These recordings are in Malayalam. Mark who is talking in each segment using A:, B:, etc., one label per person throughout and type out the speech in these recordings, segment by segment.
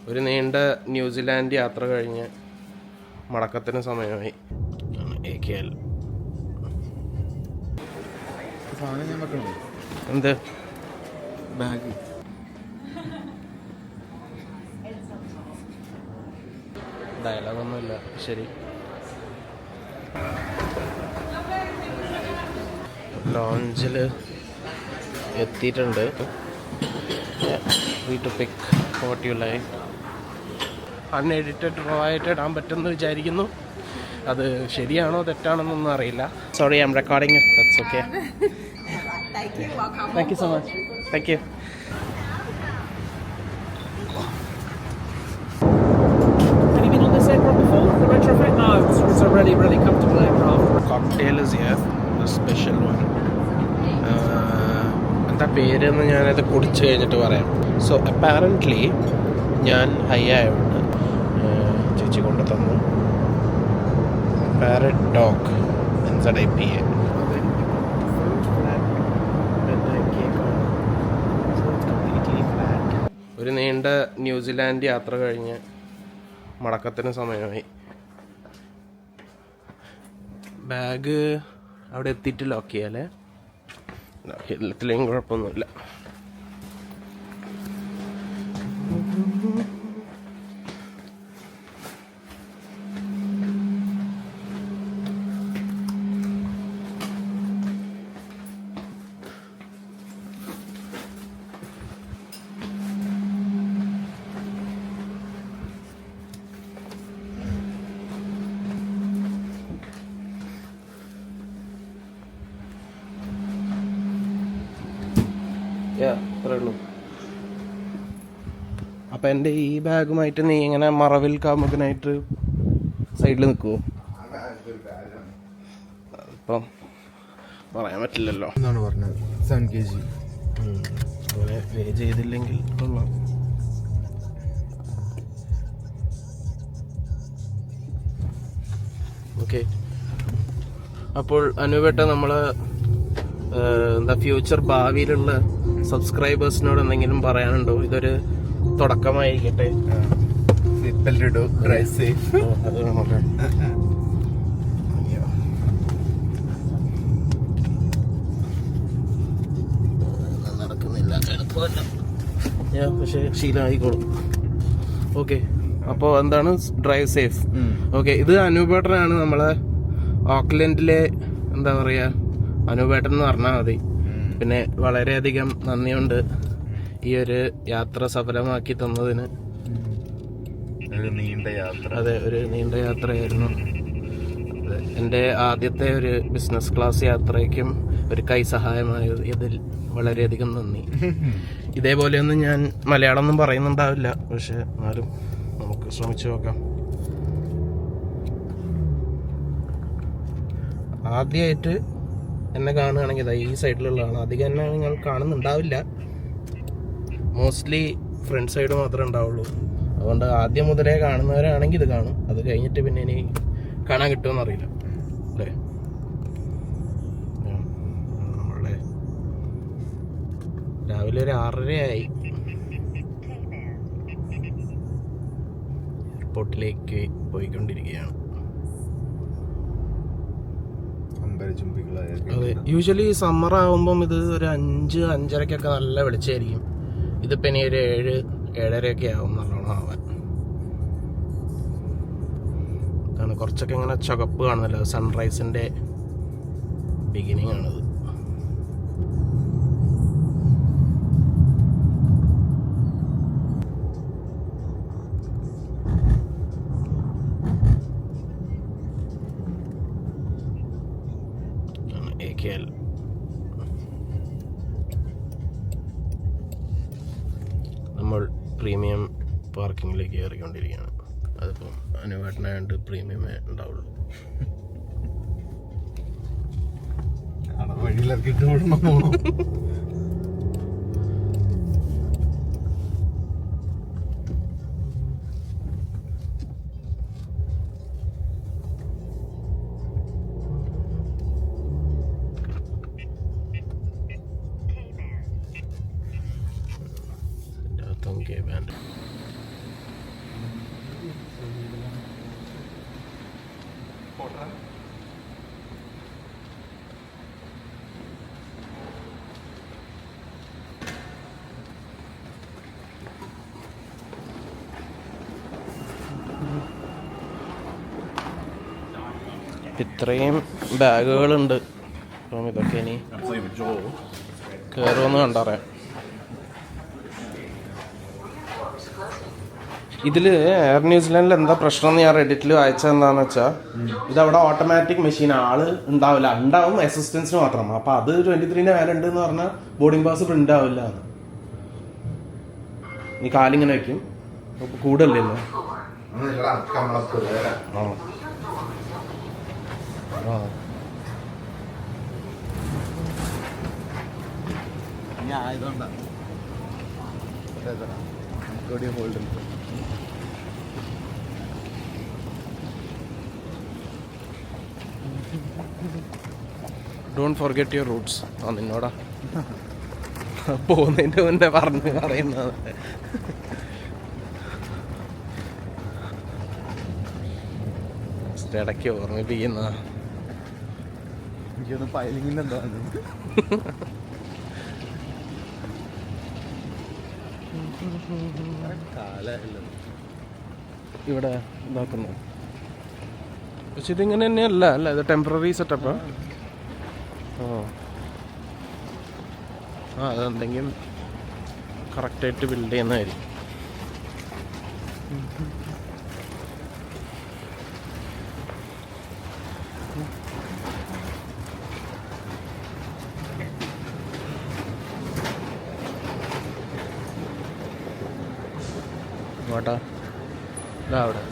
A: ഒരു നീണ്ട ന്യൂസിലാൻഡ് യാത്ര കഴിഞ്ഞ് മടക്കത്തിന് സമയമായി. AKL എന്ത്
B: ബാഗ്
A: ഡയലോഗൊന്നുമില്ല. ശരി, ലോഞ്ചിൽ എത്തിയിട്ടുണ്ട്. Free to pick what you like. Unedited raw ആയിട്ട് ഇടാൻ പറ്റുമെന്ന് വിചാരിക്കുന്നു. അത് ശരിയാണോ തെറ്റാണെന്നൊന്നും അറിയില്ല. Sorry, I'm recording. That's okay. Thank you so much. Thank you.
C: It's a really comfortable aircraft.
A: Cocktail is here, the special one. എന്താ പേരെന്ന് ഞാനത് കുടിച്ച് കഴിഞ്ഞിട്ട് പറയാം. സോ അപ്പാരൻ്റ്ലി ഞാൻ ഹൈ ആയതുകൊണ്ട് ചേച്ചി കൊണ്ടു തന്നു പാരറ്റ് ഡോഗ് NZIPA. ഒരു നീണ്ട ന്യൂസിലാൻഡ് യാത്ര കഴിഞ്ഞ് മടക്കത്തിന് സമയമായി. ബാഗ് അവിടെ എത്തിയിട്ട് ലോക്ക് ചെയ്യാല്ലേ. എല്ലാത്തിലെയും കുഴപ്പമൊന്നുമില്ല. അത്രേ ഉള്ളൂ. അപ്പം എൻ്റെ ഈ ബാഗുമായിട്ട് നീ ഇങ്ങനെ മറവിൽ കാമുകനായിട്ട് സൈഡിൽ നിൽക്കുമോ? ഇപ്പം പറയാൻ പറ്റില്ലല്ലോ
B: എന്നാണ് പറഞ്ഞത്. 7 kg
A: അങ്ങനെ പേ ചെയ്തില്ലെങ്കിൽ കൊള്ളാം. ഓക്കെ, അപ്പോൾ അനുവേട്ട നമ്മൾ എന്താ ഫ്യൂച്ചർ ഭാവിയിലുള്ള സബ്സ്ക്രൈബേഴ്സിനോട് എന്തെങ്കിലും പറയാനുണ്ടോ? ഇതൊരു തുടക്കമായിരിക്കട്ടെ.
B: Drive safe.
A: അത് വേണമല്ലോ. നടക്കുന്നില്ല, എളുപ്പമല്ല. പക്ഷേ ശീലമായിക്കോളും. ഓക്കെ, അപ്പോൾ എന്താണ് ഡ്രൈവ് സേഫ്. ഓക്കെ, ഇത് അനൂപേട്ടനാണ് നമ്മളെ ഓക്ലൻഡിലെ എന്താ പറയുക അനൂപേട്ടൻ എന്ന് പറഞ്ഞാൽ മതി. പിന്നെ വളരെയധികം നന്ദിയുണ്ട് ഈ ഒരു യാത്ര സഫലമാക്കി തന്നതിന്.
B: ഒരു നീണ്ട യാത്ര.
A: അതെ, ഒരു നീണ്ട യാത്രയായിരുന്നു. എൻ്റെ ആദ്യത്തെ ഒരു ബിസിനസ് ക്ലാസ് യാത്രയ്ക്കും ഒരു കൈ സഹായമായതിൽ വളരെയധികം നന്ദി. ഇതേപോലെയൊന്നും ഞാൻ മലയാളം ഒന്നും പറയുന്നുണ്ടാവില്ല, പക്ഷെ എന്നാലും നമുക്ക് ശ്രമിച്ചു നോക്കാം. ആദ്യമായിട്ട് എന്നെ കാണുകയാണെങ്കിൽ ഈ സൈഡിലുള്ളതാണ്. അധികം എന്നെ നിങ്ങൾ കാണുന്നുണ്ടാവില്ല. മോസ്റ്റ്ലി ഫ്രണ്ട് സൈഡ് മാത്രമേ ഉണ്ടാവുള്ളൂ. അതുകൊണ്ട് ആദ്യം മുതലേ കാണുന്നവരാണെങ്കിൽ ഇത് കാണും. അത് കഴിഞ്ഞിട്ട് പിന്നെ ഇനി കാണാൻ കിട്ടുമെന്ന് അറിയില്ല അല്ലേ. നമ്മളെ രാവിലെ ഒരു 6:30 എയർപോർട്ടിലേക്ക് പോയിക്കൊണ്ടിരിക്കുകയാണ്. അതെ, യൂഷ്വലി സമ്മർ ആകുമ്പം ഇത് ഒരു 5-5:30 നല്ല വെളിച്ചമായിരിക്കും. ഇതിപ്പോൾ ഇനി ഒരു 7-7:30 ആവും നല്ലോണം ആവാൻ. അതാണ് കുറച്ചൊക്കെ ഇങ്ങനെ ചുവപ്പ് കാണുന്നല്ലോ. സൺറൈസിൻ്റെ ബിഗിനിങ് ആണിത്. AKL നമ്മൾ പ്രീമിയം പാർക്കിങ്ങിലേക്ക് കയറിക്കൊണ്ടിരിക്കുകയാണ്. അതിപ്പം അനുവേട്ടനായതുകൊണ്ട് പ്രീമിയമേ ഉണ്ടാവുള്ളൂ.
B: വഴിയിലിറക്കിട്ട് വിടണം.
A: K-band. ഇത്രയും ബാഗുകളുണ്ട്. അപ്പം ഇതൊക്കെ ഇനി കയറുമെന്ന് കണ്ടറിയാം. ഇതിൽ എയർ ന്യൂസിലാൻഡിൽ എന്താ പ്രശ്നം എന്ന് ഞാൻ റെഡിറ്റിൽ വായിച്ചത് എന്താണെന്ന് വെച്ചാൽ, ഇതവിടെ ഓട്ടോമാറ്റിക് മെഷീൻ, ആള് ഉണ്ടാവും അസിസ്റ്റൻസിന് മാത്രം. അപ്പം അത് 23-ന്റെ മേലെ ഉണ്ട് എന്ന് പറഞ്ഞാൽ ബോർഡിംഗ് പാസ് പ്രിന്റ് ആവില്ല. നീ കാലിങ്ങനെ വെക്കും, കൂടല്ലോ. Don't forget your roots. ആ നിന്നോടാ പോകുന്നതിന്റെ മുന്നേ പറയുന്നത്. ഇടയ്ക്ക് ഓർമ്മിപ്പിക്കുന്ന ഇവിടെ ഇതാക്കുന്നു. പക്ഷെ ഇതിങ്ങനെ തന്നെയല്ല അല്ല, ഇത് ടെമ്പററി സെറ്റപ്പാ. അതെന്തെങ്കിലും കറക്റ്റായിട്ട് ബിൽഡ് ചെയ്യുന്നതായിരിക്കും. ഇങ്ങോട്ടാ ഇതാ അവിടെ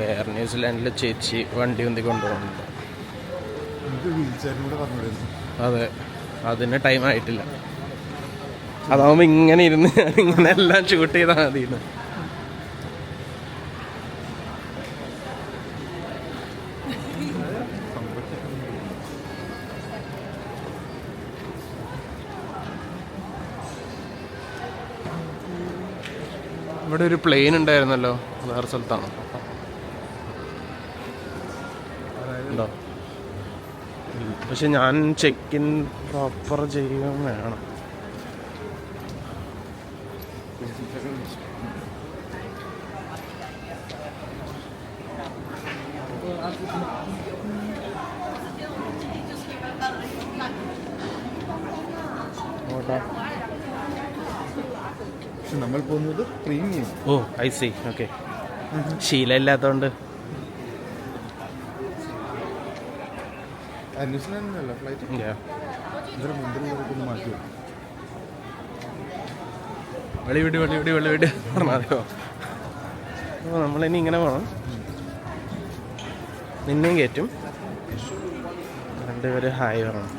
A: എയർ ന്യൂസിലാൻഡിൽ ചേച്ചി വണ്ടി ഉന്തി കൊണ്ടുപോകുന്നുണ്ട്. അതെ, അതിന് ടൈം ആയിട്ടില്ല. അതാവുമ്പോ ഇങ്ങനെ ഇരുന്ന് ഇങ്ങനെ എല്ലാം ഷൂട്ട് ചെയ്താൽ മതി. ഇവിടെ ഒരു പ്ലെയിൻ ഉണ്ടായിരുന്നല്ലോ, വേറെ സ്ഥലത്താണ് ഉണ്ടോ? പക്ഷെ ഞാൻ ചെക്ക് ഇൻ പ്രോപ്പർ ചെയ്യുകയും വേണം.
B: നമ്മൾ പോകുന്നത് premium.
A: Oh I see, okay. ശീലമില്ലാത്തോണ്ട് വെളിവിട് പറഞ്ഞോ. ഓ നമ്മളിനി ഇങ്ങനെ പോകണം. നിന്നെയും കയറ്റും. രണ്ടുപേര് ഹായ് പറയണം.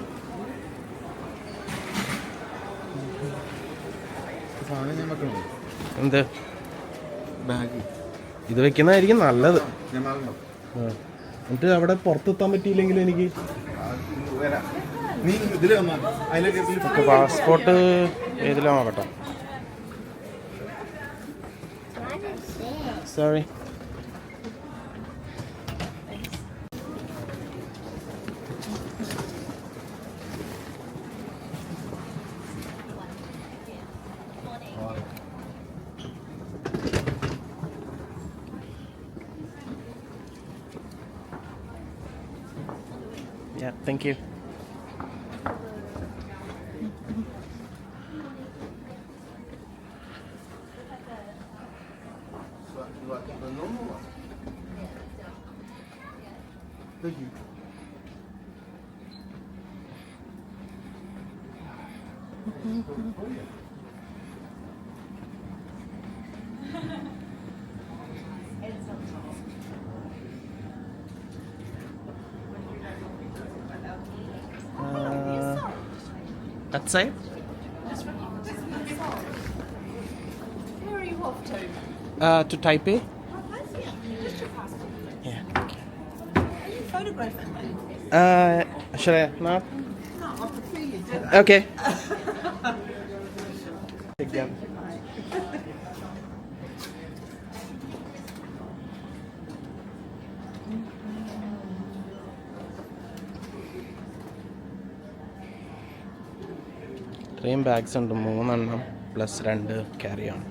A: എന്ത്
B: ബാഗ്
A: ഇത് വെക്കുന്നതായിരിക്കും നല്ലത്. എന്നിട്ട് അവിടെ പുറത്തെത്താൻ പറ്റിയില്ലെങ്കിൽ എനിക്ക് പാസ്പോർട്ട് ഏതിലാ നോക്കട്ടെ. Sorry. Yeah, thank you.
B: Thank you.
A: That side?
D: Where are you off to?
A: To Taipei.
D: Just your passport.
A: Yeah.
D: Are you photographing me?
A: Should I not?
D: No, I prefer you do.
A: Okay. ഇത്രയും ബാഗ്സ് ഉണ്ട്, 3 എണ്ണം പ്ലസ് 2 ക്യാരി ഓൺ.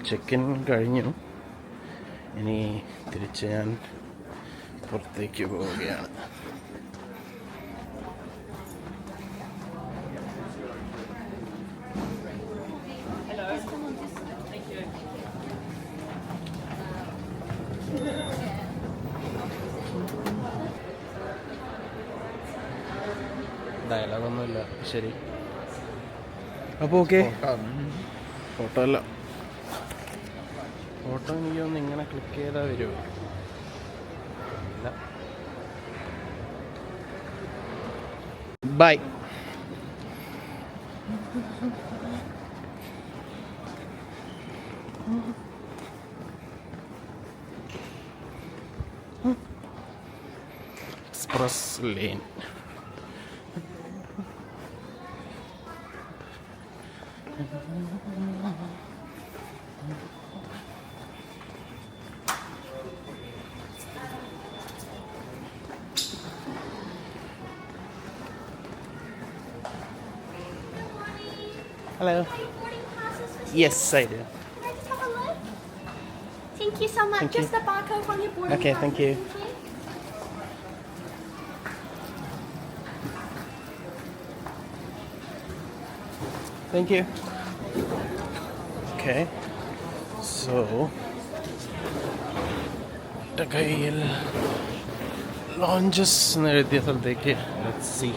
A: ചെക്കിൻ കഴിഞ്ഞു. ഇനി തിരിച്ച് ഞാൻ പുറത്തേക്ക് പോവുകയാണ്. ഡയലോഗൊന്നുമില്ല. ശരി, അപ്പോൾ ഓക്കെ. ഫോട്ടോ അല്ല, ഫോട്ടോ എനിക്ക് ഒന്ന് ഇങ്ങനെ ക്ലിക്ക് ചെയ്താൽ വരുമോ? ഇല്ല. Bye. Express lane. Hello. Yes, I do.
D: Can I just have a look? Thank you so much.
A: Thank you.
D: Just the barcode on your boarding
A: Okay,
D: pass.
A: thank you. Thank you. Okay. So, കയ്യിൽ ലോഞ്ചസ് എന്ന് എഴുതിയ സ്ഥലത്തേക്ക് ലെറ്റ്സ് സീ.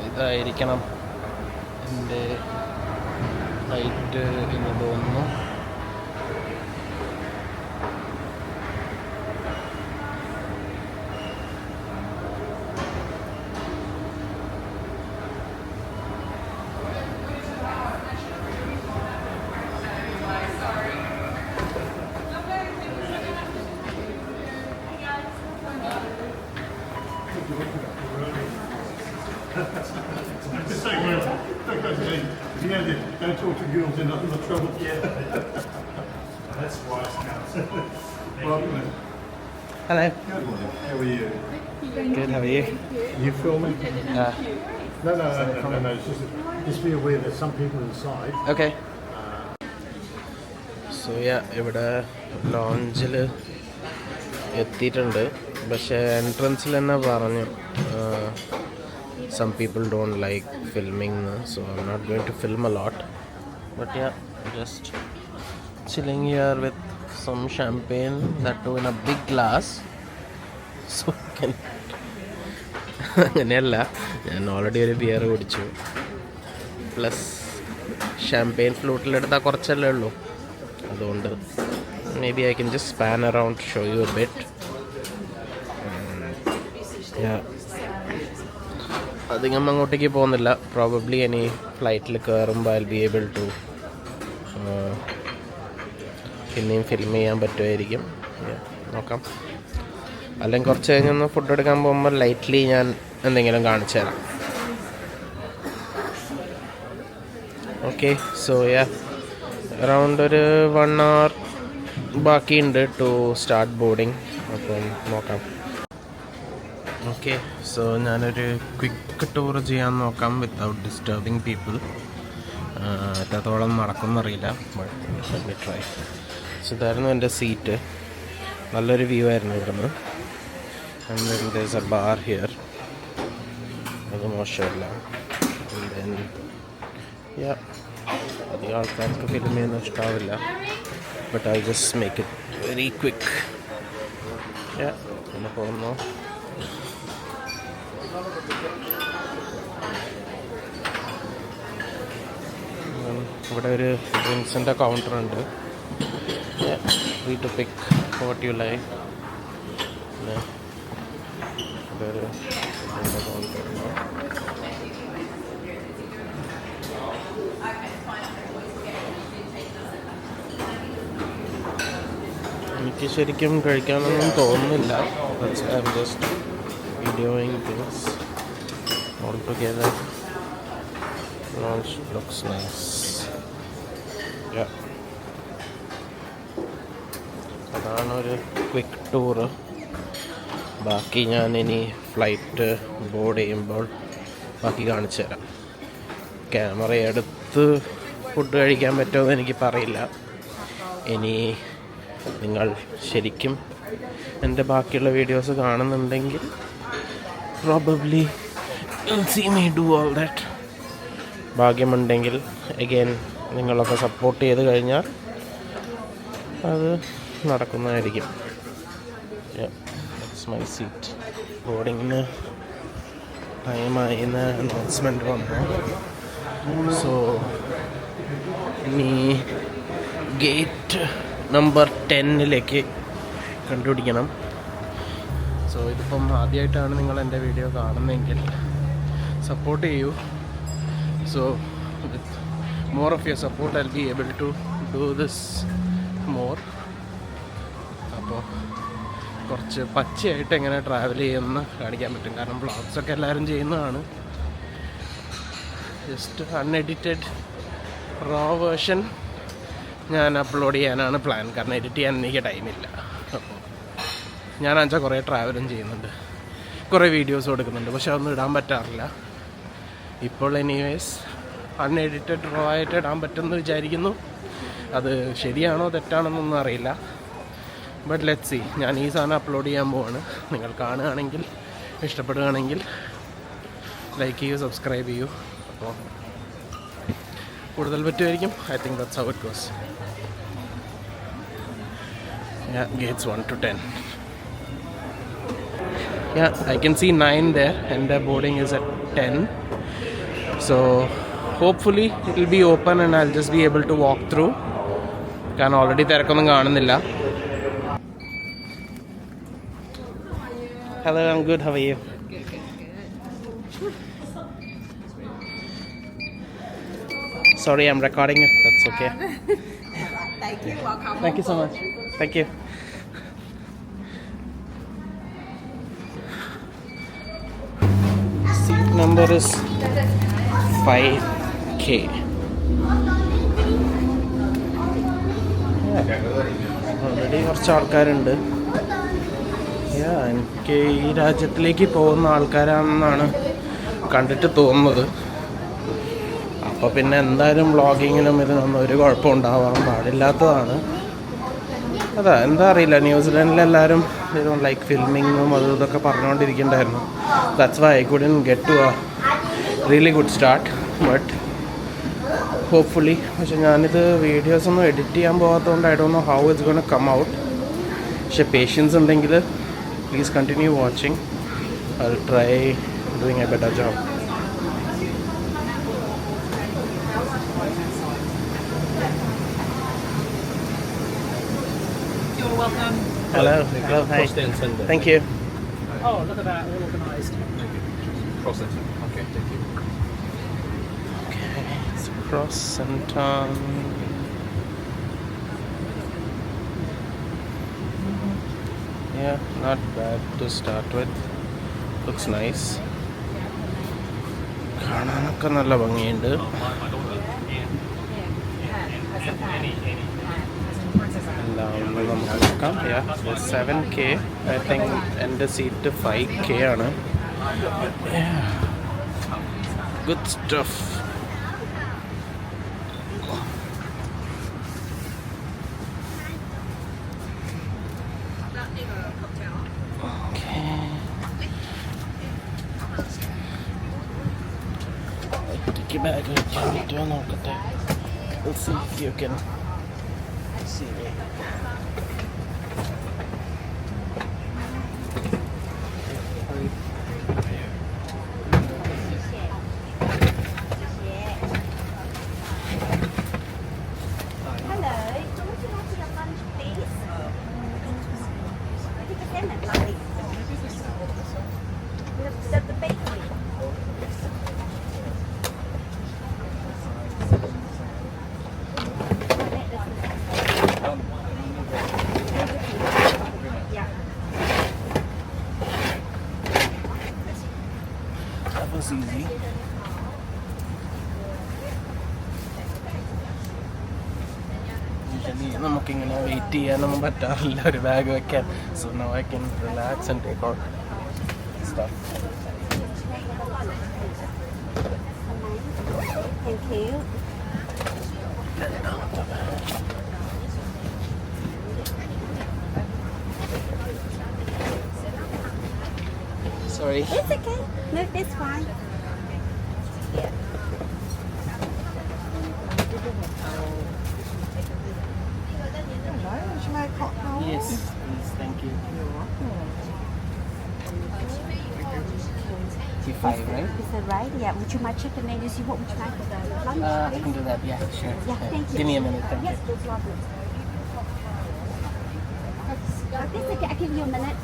A: ഇതായിരിക്കണം എൻ്റെ ഹൈറ്റ് എന്ന് തോന്നുന്നു.
E: Don't talk to girls in nothing but trouble. Yeah. That's wise now. Welcome.
A: Hello.
E: Good morning. How are you?
A: Good, how are you?
E: You filming?
A: Uh,
E: No. It's just be aware there's some people inside.
A: Okay. So yeah, ഇവിടെ ലോഞ്ചിൽ എത്തിയിട്ടുണ്ട്. പക്ഷേ എൻട്രൻസിൽ തന്നെ പറഞ്ഞു some people don't like filming, so I'm not going to film a lot. But yeah, just chilling here with some champagne, that too in a big glass. So can അങ്ങനെയല്ല, ഞാൻ ഓൾറെഡി ഒരു ബിയർ കുടിച്ചു. പ്ലസ് ഷാമ്പെയിൻ ഫ്ലൂട്ടിലെടുത്താൽ കുറച്ചല്ലേ ഉള്ളൂ, അതുകൊണ്ട് maybe I can just span around show you a bit. അധികം അങ്ങോട്ടേക്ക് പോകുന്നില്ല. പ്രോബബ്ലി ഇനി ഫ്ലൈറ്റിൽ കയറുമ്പോൾ I will be able to പിന്നെയും ഫിലിം ചെയ്യാൻ പറ്റുമായിരിക്കും. നോക്കാം. അല്ലെങ്കിൽ കുറച്ച് കഴിഞ്ഞൊന്ന് ഫുഡ് എടുക്കാൻ പോകുമ്പോൾ ലൈറ്റ്ലി ഞാൻ എന്തെങ്കിലും കാണിച്ചു തരാം. ഓക്കെ. സോ അറൗണ്ട് ഒരു 1 hour ബാക്കിയുണ്ട് ടു സ്റ്റാർട്ട് ബോർഡിങ്. അപ്പം നോക്കാം. ഓക്കെ. സോ ഞാനൊരു ക്വിക്ക് ടൂർ ചെയ്യാൻ നോക്കാം വിത്തൗട്ട് ഡിസ്റ്റർബിങ് പീപ്പിൾ. എത്രത്തോളം നടക്കുമെന്നറിയില്ല, ബട്ട് ട്രൈ. സോ ഇതായിരുന്നു എൻ്റെ സീറ്റ്. നല്ലൊരു വ്യൂ ആയിരുന്നു ഇവിടുന്ന്. And then there is a bar here, അത് മോശമല്ല. ആൻഡ് ദെൻ അധികം ആൾക്കാർക്ക് ഫിലിം ചെയ്യുന്നത് ഇഷ്ടാവില്ല. But I just make it very quick. പിന്നെ പോകുന്നു. ഇവിടെ ഒരു ഡ്രിങ്ക്സിൻ്റെ കൗണ്ടറുണ്ട്. Free to pick what you like. പിന്നെ ഇവിടെ ഒരു കൗണ്ടറുണ്ട്. എനിക്ക് ശരിക്കും കഴിക്കാനൊന്നും തോന്നുന്നില്ല. I'm just videoing things all together. Looks nice. Yeah. അതാണ് ഒരു ക്വിക്ക് ടൂറ്. ബാക്കി ഞാൻ ഇനി ഫ്ലൈറ്റ് ബോർഡ് ചെയ്യുമ്പോൾ ബാക്കി കാണിച്ചു തരാം. ക്യാമറ എടുത്ത് ഫുഡ് കഴിക്കാൻ പറ്റുമോ എന്ന് എനിക്ക് പറയില്ല. ഇനി നിങ്ങൾ ശരിക്കും എൻ്റെ ബാക്കിയുള്ള വീഡിയോസ് കാണുന്നുണ്ടെങ്കിൽ probably see me do all that. ഭാഗ്യമുണ്ടെങ്കിൽ അഗൈൻ നിങ്ങളൊക്കെ സപ്പോർട്ട് ചെയ്ത് കഴിഞ്ഞാൽ അത് നടക്കുന്നതായിരിക്കും. That's my seat. ബോർഡിങ്ങിന് ടൈമായി എന്ന് അനൗൺസ്മെൻറ്റ് വന്നു. സോ ഇനി ഗേറ്റ് നമ്പർ 10 കണ്ടുപിടിക്കണം. സോ ഇതിപ്പം ആദ്യമായിട്ടാണ് നിങ്ങൾ എൻ്റെ വീഡിയോ കാണുന്നതെങ്കിൽ സപ്പോർട്ട് ചെയ്യൂ. So with more of your support I'll be able to do this more. അപ്പോൾ കുറച്ച് പച്ചയായിട്ട് എങ്ങനെ ട്രാവൽ ചെയ്യുമെന്ന് കാണിക്കാൻ പറ്റും. കാരണം വ്ളോഗ്സൊക്കെ എല്ലാവരും ചെയ്യുന്നതാണ്. ജസ്റ്റ് അൺഎഡിറ്റഡ് റോ വേർഷൻ ഞാൻ അപ്ലോഡ് ചെയ്യാനാണ് പ്ലാൻ. കാരണം എഡിറ്റ് ചെയ്യാൻ എനിക്ക് ടൈമില്ല. അപ്പോൾ ഞാനാണെച്ചാൽ കുറേ ട്രാവലും ചെയ്യുന്നുണ്ട്, കുറേ വീഡിയോസ് കൊടുക്കുന്നുണ്ട്, പക്ഷെ അതൊന്നും ഇടാൻ പറ്റാറില്ല. ഇപ്പോൾ എനിവേസ് അൺഎഡിറ്റഡ് റോ ആയിട്ട് ഇടാൻ പറ്റുമെന്ന് വിചാരിക്കുന്നു. അത് ശരിയാണോ തെറ്റാണെന്നൊന്നും അറിയില്ല. But let's see. ഞാൻ ഈ സാധനം അപ്ലോഡ് ചെയ്യാൻ പോവാണ്. നിങ്ങൾ കാണുകയാണെങ്കിൽ ഇഷ്ടപ്പെടുകയാണെങ്കിൽ ലൈക്ക് ചെയ്യൂ, സബ്സ്ക്രൈബ് ചെയ്യൂ. അപ്പോൾ കൂടുതൽ പറ്റുമായിരിക്കും. I think that's how it was. Gates 1 to 10. I can see 9 there and the boarding is at 10. So hopefully it will be open and I'll just be able to walk through. കാരണം ഓൾറെഡി തിരക്കൊന്നും കാണുന്നില്ല. Hello, I'm good. How are you? Sorry, I'm recording it. That's okay.
F: Thank you. Welcome.
A: Thank you so much. Thank you. Seat number is 5K. Already കുറച്ച് ആൾക്കാരുണ്ട്. എനിക്ക് ഈ രാജ്യത്തിലേക്ക് പോകുന്ന ആൾക്കാരാണെന്നാണ് കണ്ടിട്ട് തോന്നുന്നത്. അപ്പോൾ പിന്നെ എന്തായാലും വ്ളോഗിങ്ങിനും ഇതിനൊന്നും ഒരു കുഴപ്പം ഉണ്ടാവാൻ പാടില്ലാത്തതാണ്. അതാ എന്താ അറിയില്ല, ന്യൂസിലാൻഡിലെല്ലാവരും ലൈക്ക് ഫിൽമിങ്ങും അതും ഇതൊക്കെ പറഞ്ഞുകൊണ്ടിരിക്കുന്നുണ്ടായിരുന്നു. That's why I couldn't get to a really good start. But hopefully. പക്ഷെ ഞാനിത് വീഡിയോസൊന്നും എഡിറ്റ് ചെയ്യാൻ പോകാത്തതുകൊണ്ട് I don't know how it's gonna come out. പക്ഷെ പേഷ്യൻസ് ഉണ്ടെങ്കിൽ please continue watching. I will try doing a better job.
C: You're welcome.
A: Hello. Hello. Hi. Thank you.
C: Oh, look at that, all organised.
B: Okay, thank you.
A: Okay, it's across Santon. Yeah, not bad to start with. Looks nice. കാണാനൊക്കെ നല്ല ഭംഗിയുണ്ട്. എല്ലാം നമുക്ക് നോക്കാം. 7K. I think എൻ്റെ സീറ്റ് 5K ആണ്. Good stuff. ബാഗ് വയ്ക്കാൻ പറ്റുമോ നോക്കട്ടെ. We'll see if you can see me.
F: Hello, would you like to get lunch, please? I think it's in it, like the bakery. Yeah.
A: That was easy. Usually നമുക്കിങ്ങനെ വെയിറ്റ് ചെയ്യാനൊന്നും പറ്റാറില്ല ഒരു ബാഗ് വെക്കാൻ. So now I can relax and take out stuff.
F: Thank you.
A: Sorry.
F: It's okay. No, it's fine. Would you like hot rolls?
A: Yes, please, thank you. G5, right?
F: Is that right? Yeah. Would you mind checking the menu? See what would you like for the lunch?
A: I can do that, yeah, sure.
F: Yeah, thank you.
A: Give me a minute, thank
F: Yes,
A: you.
F: that's lovely. That's okay. I'll give you a minute.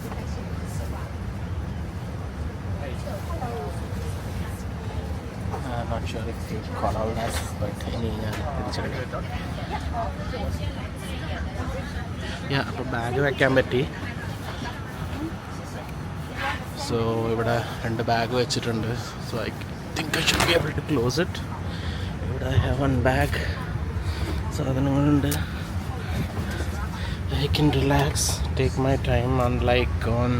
A: I'm not sure if you call all that, but any yeah, അപ്പോൾ ബാഗ് വെക്കാൻ പറ്റി. സോ ഇവിടെ 2 ബാഗ് വെച്ചിട്ടുണ്ട്. So I think I should be able to close it. ഇവിടെ ഐ ഹാവ് 1 ബാഗ് സാധനങ്ങളുണ്ട്. I can relax, take my time, unlike on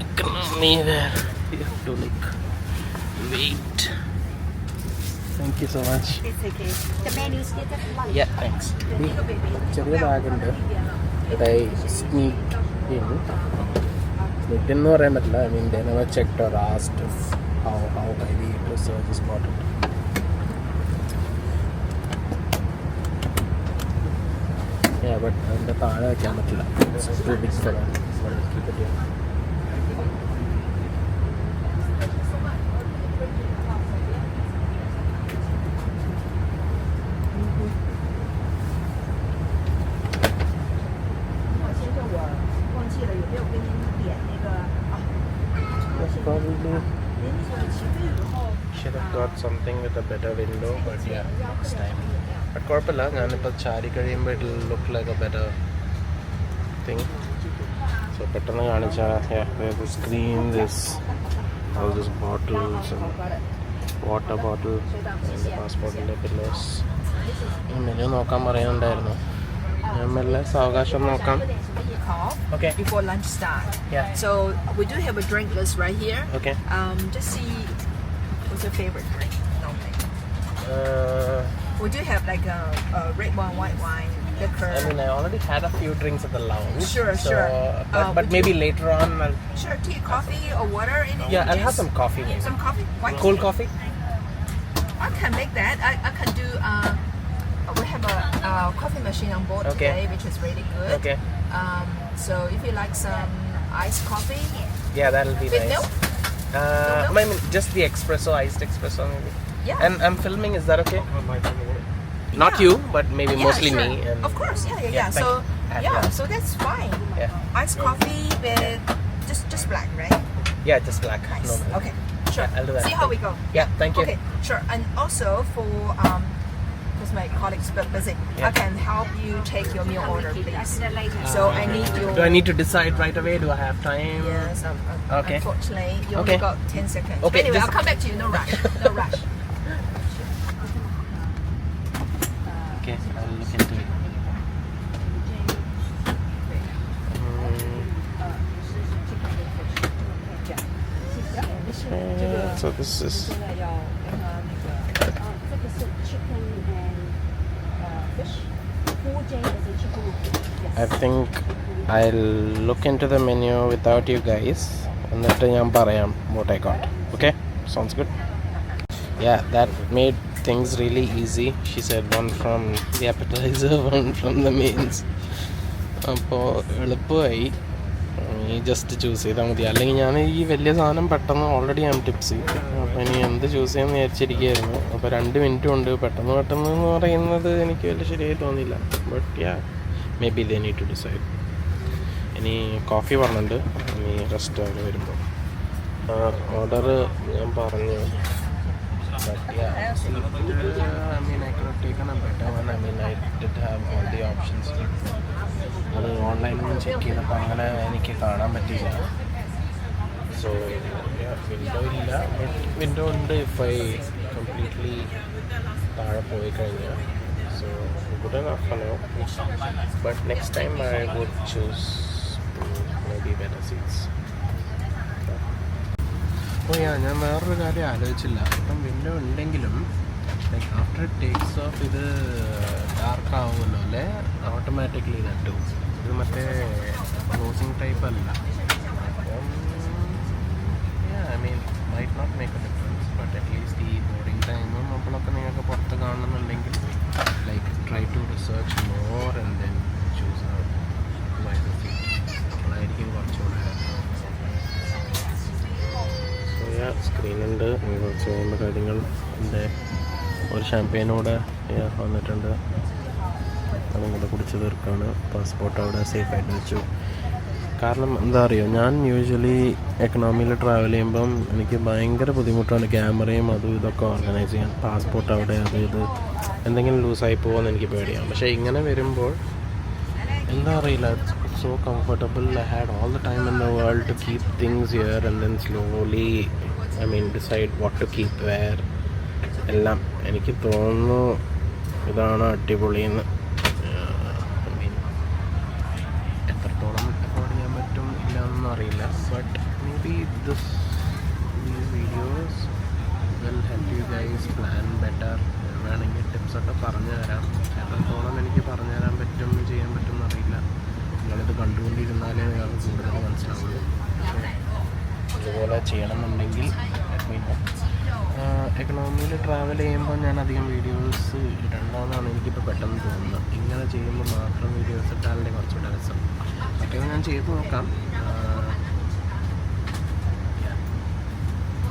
A: economy where you have to like wait. Thank you so much.
F: It's okay. The menu is stated lunch.
A: Yeah, thanks. ചെറിയ ബാഗുണ്ട്. But I sneaked in. Sneaked in എന്ന് പറയാൻ പറ്റില്ല. I mean, they never checked or asked if how heavy it was, so I just bought it. Yeah, but അതിൻ്റെ താഴെ വയ്ക്കാൻ പറ്റില്ല. It's too big for that. So I'll keep it here. Probably should have got something with a better window, but yeah, next time. But കുഴപ്പമില്ല, ഞാനിപ്പോൾ ചാരി കഴിയുമ്പോൾ it will look like a better thing. So പെട്ടെന്ന് കാണിച്ചാൽ this screen, this all these bottles and water bottle and പാസ്പോർട്ടിൻ്റെ പില്ലേഴ്സ്. മെനു നോക്കാൻ പറയുന്നുണ്ടായിരുന്നു. ഞാൻ മെല്ലെ സാവകാശം നോക്കാം.
G: Call
A: Okay.
G: before lunch start.
A: Yeah.
G: So we do have a drink list right here.
A: Okay.
G: Just see what's your favorite drink. Okay. We do have like a red wine, white wine, liquor.
A: I mean, I already had a few drinks at the lounge.
G: Sure,
A: so,
G: sure.
A: But
G: would
A: maybe later on,
G: Sure, tea, coffee, or water. Anything.
A: yeah, I'll have
G: Yes.
A: some coffee.
G: Some coffee. White
A: Cold coffee?
G: I can make that. I can do. We have a coffee machine on board
A: Okay.
G: today, which is really good.
A: Okay.
G: So if you like some iced coffee,
A: Yeah, that'll be
G: with
A: nice.
G: milk.
A: I mean, just the espresso, iced espresso maybe.
G: Yeah.
A: And I'm filming, is that okay? Not
G: Yeah.
A: you, but maybe
G: Yeah,
A: mostly
G: sure.
A: me. And
G: Of course, yeah.
A: Yeah,
G: So
A: thank you.
G: yeah, so that's fine.
A: Yeah.
G: Iced coffee with just black, right?
A: Yeah, just black.
G: Nice.
A: No milk.
G: Okay, sure.
A: I'll do that.
G: See how we go.
A: Yeah, thank you.
G: Okay, sure. And also for because my colleague's a bit busy,
A: Yeah.
G: I can help you take your meal order, please. So I need your.
A: Do I need to decide right away? Do I have time?
G: Yes.
A: Okay.
G: Unfortunately, you
A: Okay.
G: only got 10 seconds.
A: Okay,
G: Anyway,
A: just-
G: I'll come back to you. No rush. No rush.
A: Okay, I'll look into it. So this is.
F: 这个是 chicken and fish. 4J is a chicken and fish. Yes.
A: I think I'll look into the menu without you guys എന്നിട്ട് ഞാൻ പറയാം what I got. Okay? Sounds good? Yeah, that made things really easy. She said one from the appetizer, one from the mains. അപ്പോൾ എളുപ്പമായി, ജസ്റ്റ് ചൂസ് ചെയ്താൽ മതി. അല്ലെങ്കിൽ ഞാൻ ഈ വലിയ സാധനം പെട്ടെന്ന് ഓൾറെഡി ഞാൻ ടിപ്സി, അപ്പോൾ ഇനി എന്ത് ചൂസ് ചെയ്യാമെന്ന് വിചാരിച്ചിരിക്കുകയായിരുന്നു. അപ്പോൾ 2 മിനിറ്റും ഉണ്ട്. പെട്ടെന്ന് എന്ന് പറയുന്നത് എനിക്ക് വലിയ ശരിയായി തോന്നിയില്ല. But yeah, maybe they need to decide. ഇനി കോഫി പറഞ്ഞിട്ടുണ്ട്, ഇനി റെസ്റ്റോറൻറ്റ് വരുമ്പോൾ ഓർഡർ ഞാൻ പറഞ്ഞു. But yeah, I mean, I could have taken a better one. I mean, I did have all the options. അത് ഓൺലൈനിൽ ചെക്ക് ചെയ്തപ്പോൾ അങ്ങനെ എനിക്ക് കാണാൻ പറ്റില്ല. സോ വിൻഡോ ഇല്ല, ബട്ട് വിൻഡോ ഉണ്ട് ഇഫ് ഐ കംപ്ലീറ്റ്ലി താഴെ പോയി കഴിഞ്ഞാൽ. So good enough no, but next time I would choose maybe better seats. Oh yeah, ഞാൻ വേറൊരു കാര്യം ആലോചിച്ചില്ല. ഇപ്പം വിൻഡോ ഉണ്ടെങ്കിലും like after it takes off ഇത് ഡാർക്ക് ആവുമല്ലോ അല്ലേ, ഓട്ടോമാറ്റിക്കലി നട്ടു. ഇത് മറ്റേ ക്ലോസിങ് ടൈപ്പ് അല്ല. അപ്പം I mean might not make a difference, but at least ഈ ബോർഡിങ് ടൈമും നമ്മളൊക്കെ നിങ്ങൾക്ക് പുറത്ത് കാണുന്നുണ്ടെങ്കിൽ like try to research more and then choose by the seat. അതായിരിക്കും കുറച്ചുകൂടെ. സ്ക്രീനുണ്ട്, കുറച്ച് കഴിയുമ്പോൾ കാര്യങ്ങൾ. എൻ്റെ ഒരു ഷാമ്പയിനൂടെ വന്നിട്ടുണ്ട്, അതും കുടിച്ച് തീർക്കാണ്. പാസ്പോർട്ട് അവിടെ സേഫായിട്ട് വെച്ചു. കാരണം എന്താ അറിയോ, ഞാൻ യൂഷ്വലി എക്കണോമിയിൽ ട്രാവൽ ചെയ്യുമ്പം എനിക്ക് ഭയങ്കര ബുദ്ധിമുട്ടാണ് ക്യാമറയും അതും ഇതൊക്കെ ഓർഗനൈസ് ചെയ്യാൻ. പാസ്പോർട്ട് അവിടെ അത് ഇത് എന്തെങ്കിലും ലൂസായി പോകുമെന്ന് എനിക്ക് പേടിയാണ്. പക്ഷേ ഇങ്ങനെ വരുമ്പോൾ എന്താ അറിയില്ല, so comfortable. I had all the time in the world to keep things here and then slowly, I mean, decide what to keep where. എല്ലാം എനിക്ക് തോന്നുന്നു ഇതാണ് അടിപൊളിയെന്ന്. ഐ മീൻ എത്രത്തോളം അഫോർഡ് ചെയ്യാൻ പറ്റും ഇല്ലയെന്നൊന്നും അറിയില്ല, but may be these videos will help you guys plan better. വേണമെങ്കിൽ ടിപ്സൊക്കെ പറഞ്ഞു തരാം. എത്രത്തോളം എനിക്ക് പറഞ്ഞു തരാൻ പറ്റും, ചെയ്യാൻ പറ്റും എന്നറിയില്ല. നിങ്ങളിത് കണ്ടുകൊണ്ടിരുന്നാലേ നിങ്ങൾക്ക് കൂടുതൽ മനസ്സിലാവുള്ളൂ. ഇതുപോലെ ചെയ്യണമെന്നുണ്ടെങ്കിൽ എക്കണോമിയിൽ ട്രാവൽ ചെയ്യുമ്പോൾ ഞാൻ അധികം വീഡിയോസ് ഇടണ്ടെന്നാണ് എനിക്കിപ്പോൾ പെട്ടെന്ന് തോന്നുന്നത്. ഇങ്ങനെ ചെയ്യുമ്പോൾ മാത്രം വീഡിയോസ് ഇട്ടാലേ കുറച്ചുകൂടെ രസം. മറ്റേ ഞാൻ ചെയ്ത് നോക്കാം,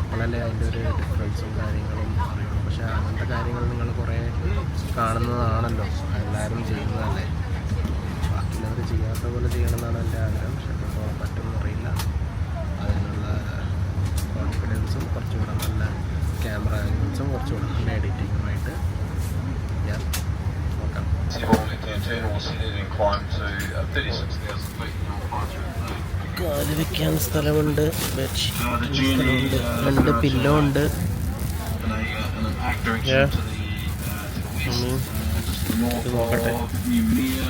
A: അപ്പോഴല്ലേ അതിൻ്റെ ഒരു ഡിഫറൻസും കാര്യങ്ങളും അറിയുള്ളൂ. പക്ഷേ അങ്ങനത്തെ കാര്യങ്ങൾ നിങ്ങൾ കുറേ കാണുന്നതാണല്ലോ, എല്ലാവരും ചെയ്യുന്നതല്ലേ. ബാക്കിയുള്ളവർ ചെയ്യാത്ത പോലെ ചെയ്യണമെന്നാണ് എൻ്റെ ആഗ്രഹം. പക്ഷേ എത്രത്തോളം പറ്റുമെന്ന് അറിയില്ല. അതിനുള്ള കോൺഫിഡൻസും കുറച്ചുകൂടെ നല്ല ക്യാമറ ആംഗിൾസും കുറച്ചുകൂടെ നല്ല എഡിറ്റിങ്ങുമായിട്ട് ഞാൻ നോക്കാം. കാല് വയ്ക്കാൻ സ്ഥലമുണ്ട്, ബെഡ്ഷീറ്റ് സ്ഥലമുണ്ട്, 2 പില്ലോ ഉണ്ട്. ഇത് നോക്കട്ടെ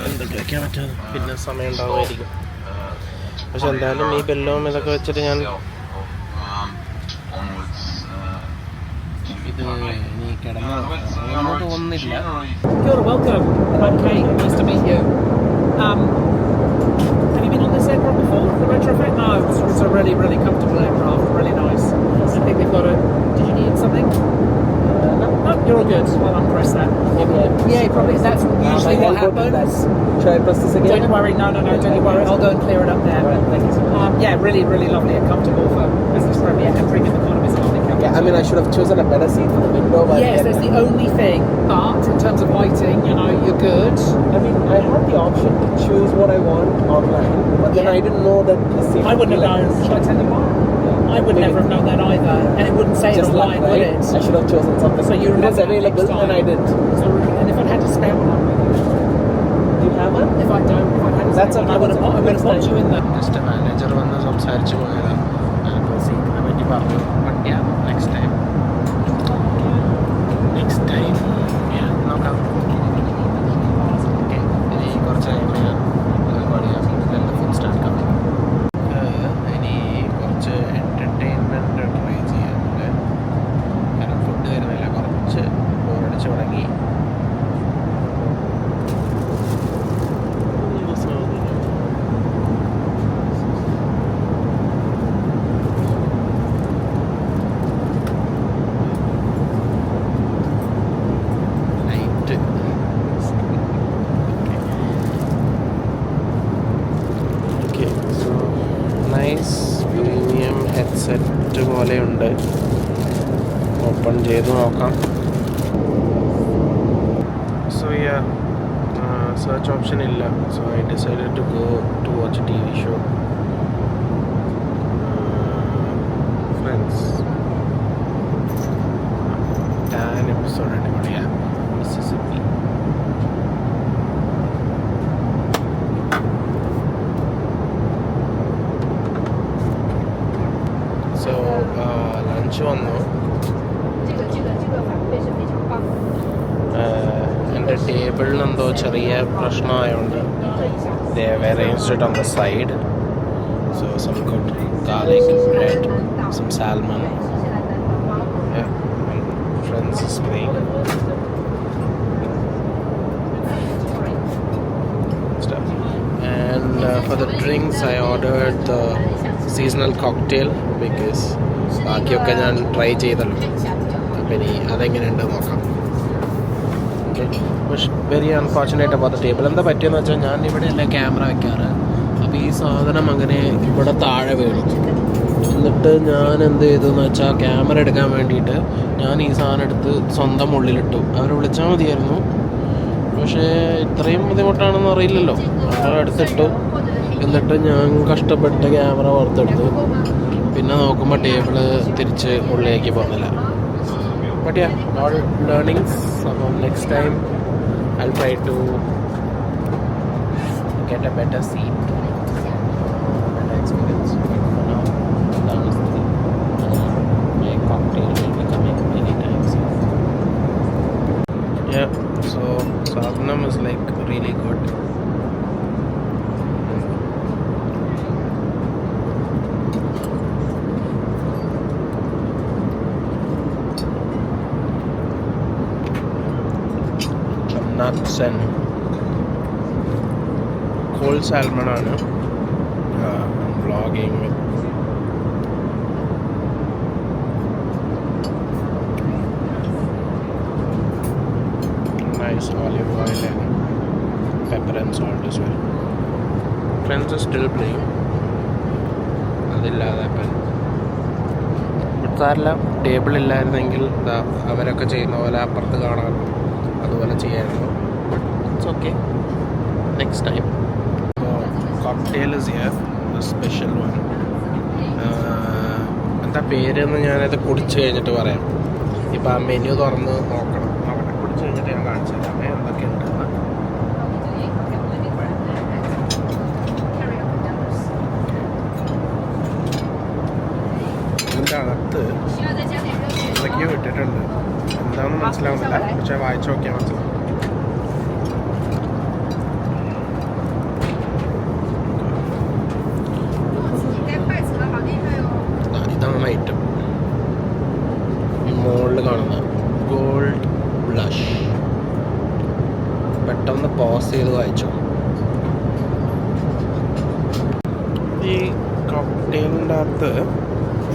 A: എന്തൊക്കെ വയ്ക്കാൻ പറ്റാതെ, പിന്നെ സമയം ഉണ്ടാവുമായിരിക്കും. പക്ഷെ എന്തായാലും ഈ ബെല്ലും ഇതൊക്കെ വെച്ചിട്ട് ഞാൻ ഇത് നീ കിടന്നു തോന്നുന്നില്ല.
C: You're welcome. Okay, nice to meet you. Have you been on this aircraft before, the retrofit? No, it's a really, really comfortable aircraft, really nice. I think they've got a... Did you need something? No, you're all good. Well, I'll press that. Yeah, probably. That's usually what happens.
A: Should I press this again?
C: Don't you worry. No, don't you worry. I'll go and clear it up there.
A: Right, thank you so much.
C: Yeah, really, really lovely and comfortable for business Premier and premium economy is lovely.
A: Yeah, I mean, I should have chosen a better seat for the window. But
C: Yes, that's the only thing. But in terms of lighting, you know, you're good.
A: I mean, I had the option to choose what I want online, but then
C: Yeah.
A: I didn't know that the seat
C: I wouldn't
A: would
C: have
A: be
C: known.
A: like
C: Should I tell you why? I would
A: Maybe.
C: never have known that either. And it wouldn't say it
A: just luck,
C: online, would
A: right?
C: it?
A: I should have chosen something.
C: So you
A: it was
C: remember
A: available
C: next
A: and I
C: time.
A: did.
C: So, and if I'd had to spare one,
A: Do you have one?
C: if I'd had to
A: That's
C: spare one,
A: okay,
C: I would have
A: that's okay.
C: popped you in there.
A: Just a manager വന്ന് സംസാരിച്ചു പോയതാണ്. അപ്പോൾ സീറ്റിനെ പറ്റി പറഞ്ഞു. But yeah, next time. Yeah, നോക്കാം. Okay, ഇനി കുറച്ച് കഴിയുമ്പോൾ ഞാൻ ഒരുപാട് ഫുഡ് സ്റ്റാർട്ട് കാണാം. ഇനി കുറച്ച് എൻ്റർടൈൻമെൻറ്റ് ട്രൈ ചെയ്യാം. കാരണം ഫുഡ് വരുന്നില്ല, കുറച്ച് ബോറടിച്ച് തുടങ്ങി. ഓപ്പൺ ചെയ്ത് നോക്കാം. സോ യാ സെർച്ച് ഓപ്ഷൻ ഇല്ല. So I decided to go to watch a TV show. Friends 10 episode അടിപൊളിയാണ്. മിസിസിപ്പി. സോ ലഞ്ച് വന്നു. എൻ്റെ ടേബിളിന് എന്തോ ചെറിയ പ്രശ്നമായതുകൊണ്ട് they have arranged it on the side. So some good garlic bread, some salmon. Yeah, and friends is playing stuff. And for the drinks I ordered the seasonal cocktail because ബാക്കിയൊക്കെ ഞാൻ ട്രൈ ചെയ്തല്ലോ. അപ്പം ഇനി അതെങ്ങനെയുണ്ട് നോക്കാം. പക്ഷെ very unfortunate about the table. എന്താ പറ്റിയെന്ന് വെച്ചാൽ ഞാൻ ഇവിടെ അല്ലേ ക്യാമറ വെക്കാറ്. അപ്പോൾ ഈ സാധനം അങ്ങനെ ഇവിടെ താഴെ വീണു. എന്നിട്ട് ഞാൻ എന്ത് ചെയ്തു എന്ന് വെച്ചാൽ ക്യാമറ എടുക്കാൻ വേണ്ടിയിട്ട് ഞാൻ ഈ സാധനം എടുത്ത് സ്വന്തം ഉള്ളിലിട്ടു. അവർ വിളിച്ചാൽ മതിയായിരുന്നു, പക്ഷേ ഇത്രയും ബുദ്ധിമുട്ടാണെന്ന് അറിയില്ലല്ലോ. അപ്പോൾ എടുത്തിട്ടു. എന്നിട്ട് ഞാൻ കഷ്ടപ്പെട്ട് ക്യാമറ പുറത്തെടുത്തു. പിന്നെ നോക്കുമ്പോൾ ടേബിള് തിരിച്ച് ഉള്ളിലേക്ക് പോകുന്നില്ല. But yeah, all learnings. So next time I'll try to get a better seat, better experience. For now, that was the my cocktail will be coming many times. Yeah, so Sagnam is like really good. Nuts and cold salmon ആണ്. I'm vlogging with nice olive oil and pepper and salt as well. Friends are still playing. അതില്ലാതെ സാറില്ല. ടേബിൾ ഇല്ലായിരുന്നെങ്കിൽ അവരൊക്കെ ചെയ്യുന്ന പോലെ അപ്പുറത്ത് കാണാമല്ലോ, അതുപോലെ ചെയ്യായിരുന്നു. It's okay, next time. Cocktail is here, the special one. എന്താ പേരെന്ന് ഞാനത് കുടിച്ച് കഴിഞ്ഞിട്ട് പറയാം. ഇപ്പം ആ മെനു തുറന്ന് നോക്കണം. അവിടെ കുടിച്ച് കഴിഞ്ഞിട്ട് ഞാൻ കാണിച്ചു തരാം എന്തൊക്കെ ഉണ്ടെന്ന്. ഇതിൻ്റെ അകത്ത് എന്തൊക്കെയോ ഇട്ടിട്ടുണ്ട്. എന്താണെന്ന് മനസ്സിലാവുന്നില്ല, പക്ഷെ വായിച്ചു നോക്കിയാൽ മനസ്സിലാവും. ഇതാണ് ഐറ്റം. ഈ മുകളിൽ കാണുന്ന ഗോൾഡ് ബ്ലഷ്. പെട്ടെന്ന് പോസ് ചെയ്ത് വായിച്ചു. ഈ കോക്ടെയിലിൻ്റെ അകത്ത്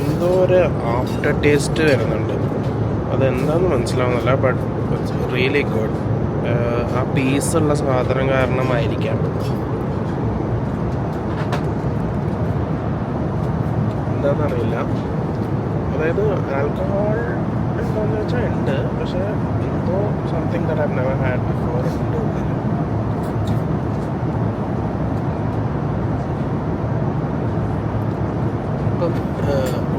A: എന്തോ ഒരു ആഫ്റ്റർ ടേസ്റ്റ് വരുന്നുണ്ട്. അതെന്താണെന്ന് മനസ്സിലാവുന്നില്ല, ബട്ട് ഇറ്റ്സ് റിയലി ഗുഡ്. ആ പീസുള്ള സാധനം കാരണമായിരിക്കാം. എന്താണെന്നറിയില്ല. അതായത് ആൽക്കഹോൾ എന്താണെന്ന് വെച്ചാൽ ഉണ്ട്, പക്ഷേ എന്തോ something that I never had before ഉണ്ട് ഉള്ളിൽ. ഇപ്പം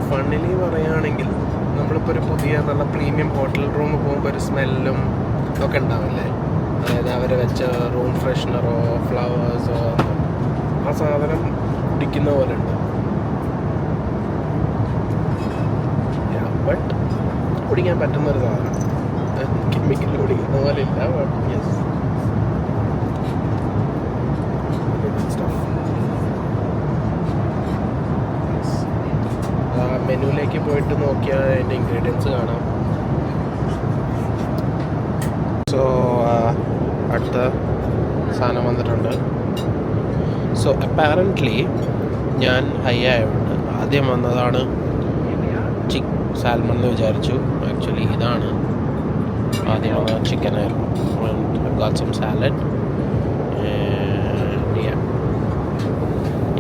A: ഫണ്ണിലി പറയുകയാണെങ്കിൽ നമ്മളിപ്പോൾ ഒരു പുതിയ നല്ല പ്രീമിയം ഹോട്ടൽ റൂം പോകുമ്പോൾ ഒരു സ്മെല്ലും ഒക്കെ ഉണ്ടാവില്ലേ? അതായത് അവർ വെച്ച റൂം ഫ്രഷ്നറോ ഫ്ലവേഴ്സോ ആ സാധനം കുടിക്കുന്ന പോലെ ഉണ്ട്. ബട്ട് കുടിക്കാൻ പറ്റുന്നൊരു സാധനം. കെമിക്കൽ കുടിക്കുന്ന പോലെ ഇല്ല, ബട്ട് യെസ്. മെനുവിലേക്ക് പോയിട്ട് നോക്കിയാൽ അതിൻ്റെ ഇൻഗ്രീഡിയൻസ് കാണാം. സോ അടുത്ത സാധനം വന്നിട്ടുണ്ട്. സോ അപ്പാരൻ്റ്ലി ഞാൻ ഹൈ ആയതുകൊണ്ട് ആദ്യം വന്നതാണ് സാൽമൺ എന്ന് വിചാരിച്ചു. ആക്ച്വലി ഇതാണ് ആദ്യം വന്ന ചിക്കനായിരുന്നു. Got some salad.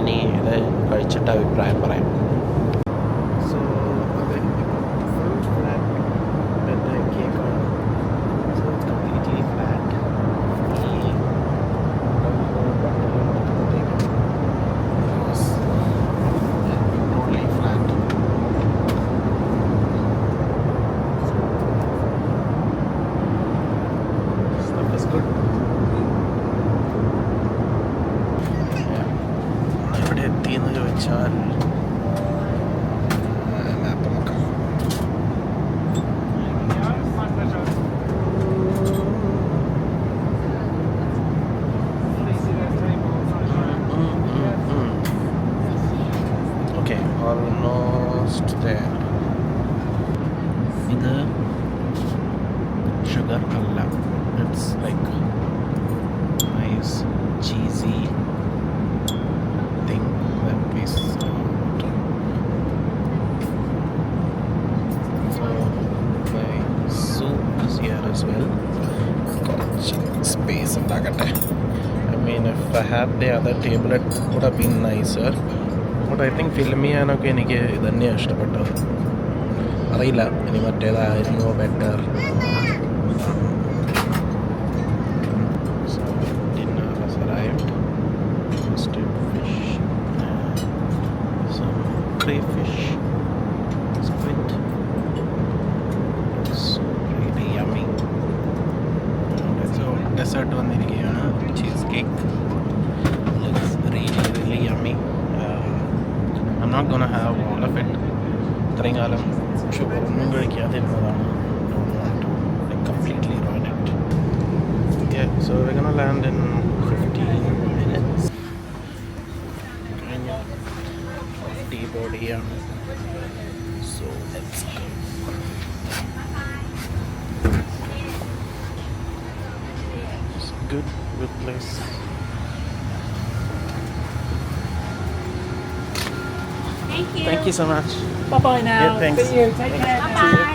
A: ഇനി ഇത് കഴിച്ചിട്ട് അഭിപ്രായം പറയാം. സോ അതെ, full flat this like nice cheesy thing that we served. So my soup is here as well. Space ഉണ്ടാക്കട്ടെ. I mean, if I had the other table, it would have been nicer. But I think film ചെയ്യാനൊക്കെ എനിക്ക് ഇത് തന്നെയാണ് ഇഷ്ടപ്പെട്ടത്. അറിയില്ല ഇനി മറ്റേതായിരുന്നു better. So dinner has arrived. Roasted fish, some crayfish, squid. It's really yummy. Dessert വന്നിരിക്കുകയാണ്, cheese cake. Looks really yummy. I'm not gonna have all of it. ഇത്രയും കാലം ഷുഗർ ഒന്നും കഴിക്കാതിരുന്നതാണ്. Don't want to like completely ruin it. Yeah, so we're gonna land in 15 minutes. Tea body, so let's go. It's a good place.
D: Thank you.
A: Thank you so much.
C: Bye bye now.
A: Yeah, thanks.
C: See you. Take care.
D: Bye-bye.